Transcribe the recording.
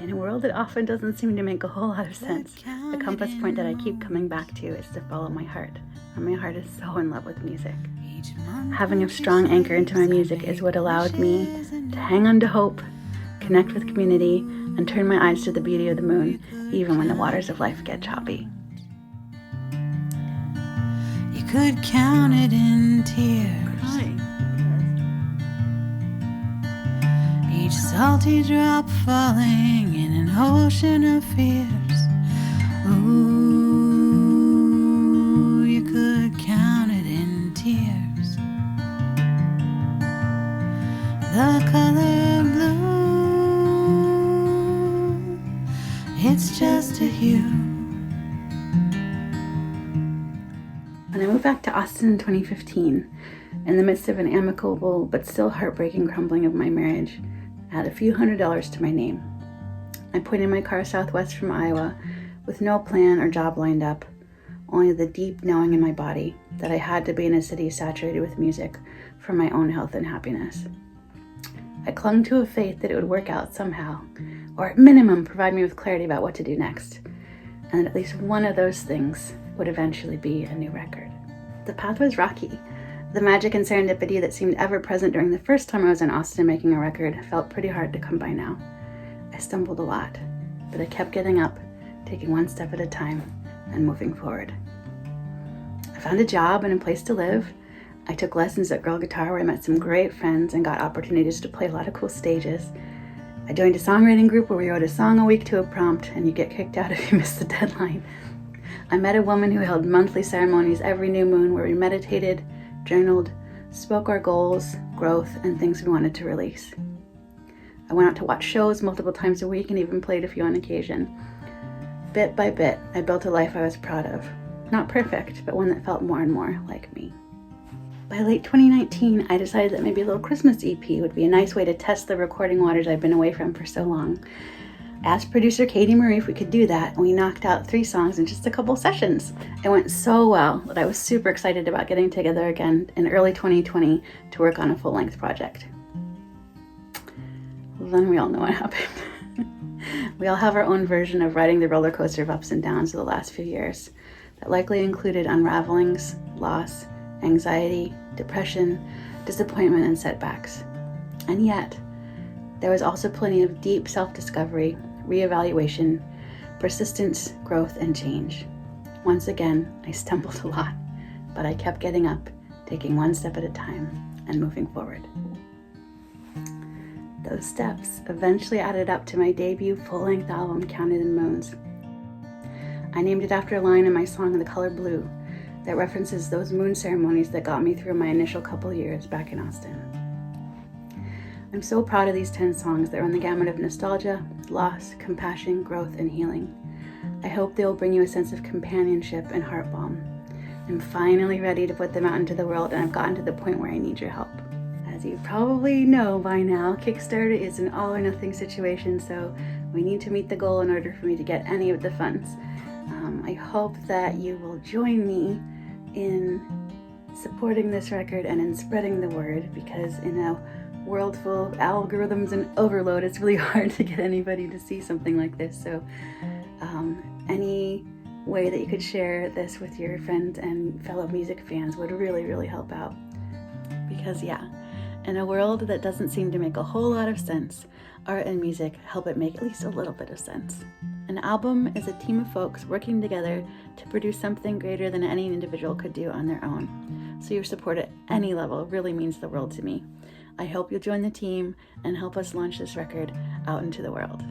In a world that often doesn't seem to make a whole lot of sense, the compass point that I keep coming back to is to follow my heart, and my heart is so in love with music. Having a strong anchor into my music is what allowed me to hang on to hope, connect with community, and turn my eyes to the beauty of the moon, even when the waters of life get choppy. You could count it in tears. Each salty drop falling in an ocean of fears. Ooh, you could count it in tears. The color blue, it's just a hue. When I moved back to Austin in 2015, in the midst of an amicable but still heartbreaking crumbling of my marriage, I had a few $100s to my name. I put in my car southwest from Iowa with no plan or job lined up, only the deep knowing in my body that I had to be in a city saturated with music for my own health and happiness. I clung to a faith that it would work out somehow, or at minimum provide me with clarity about what to do next, and that at least one of those things would eventually be a new record. The path was rocky. The magic and serendipity that seemed ever present during the first time I was in Austin making a record felt pretty hard to come by now. I stumbled a lot, but I kept getting up, taking one step at a time, and moving forward. I found a job and a place to live. I took lessons at Girl Guitar where I met some great friends and got opportunities to play a lot of cool stages. I joined a songwriting group where we wrote a song a week to a prompt and you get kicked out if you miss the deadline. I met a woman who held monthly ceremonies every new moon where we meditated, journaled, spoke our goals, growth, and things we wanted to release. I went out to watch shows multiple times a week and even played a few on occasion. Bit by bit, I built a life I was proud of. Not perfect, but one that felt more and more like me. By late 2019, I decided that maybe a little Christmas EP would be a nice way to test the recording waters I've been away from for so long. I asked producer Katie Marie if we could do that, and we knocked out 3 songs in just a couple sessions. It went so well that I was super excited about getting together again in early 2020 to work on a full-length project. Well, then we all know what happened. We all have our own version of riding the roller coaster of ups and downs of the last few years that likely included unravelings, loss, anxiety, depression, disappointment, and setbacks. And yet, there was also plenty of deep self-discovery, reevaluation, persistence, growth, and change. Once again, I stumbled a lot, but I kept getting up, taking one step at a time, and moving forward. Those steps eventually added up to my debut full-length album, Counted in Moons. I named it after a line in my song The Color Blue that references those moon ceremonies that got me through my initial couple years back in Austin. I'm so proud of these 10 songs that run the gamut of nostalgia, loss, compassion, growth, and healing. I hope they will bring you a sense of companionship and heart balm. I'm finally ready to put them out into the world, and I've gotten to the point where I need your help. As you probably know by now, Kickstarter is an all or nothing situation, so we need to meet the goal in order for me to get any of the funds. I hope that you will join me in supporting this record and in spreading the word, because in a world full of algorithms and overload, it's really hard to get anybody to see something like this. So any way that you could share this with your friends and fellow music fans would really, really help out. Because in a world that doesn't seem to make a whole lot of sense, art and music help it make at least a little bit of sense. An album is a team of folks working together to produce something greater than any individual could do on their own. So your support at any level really means the world to me. I hope you'll join the team and help us launch this record out into the world.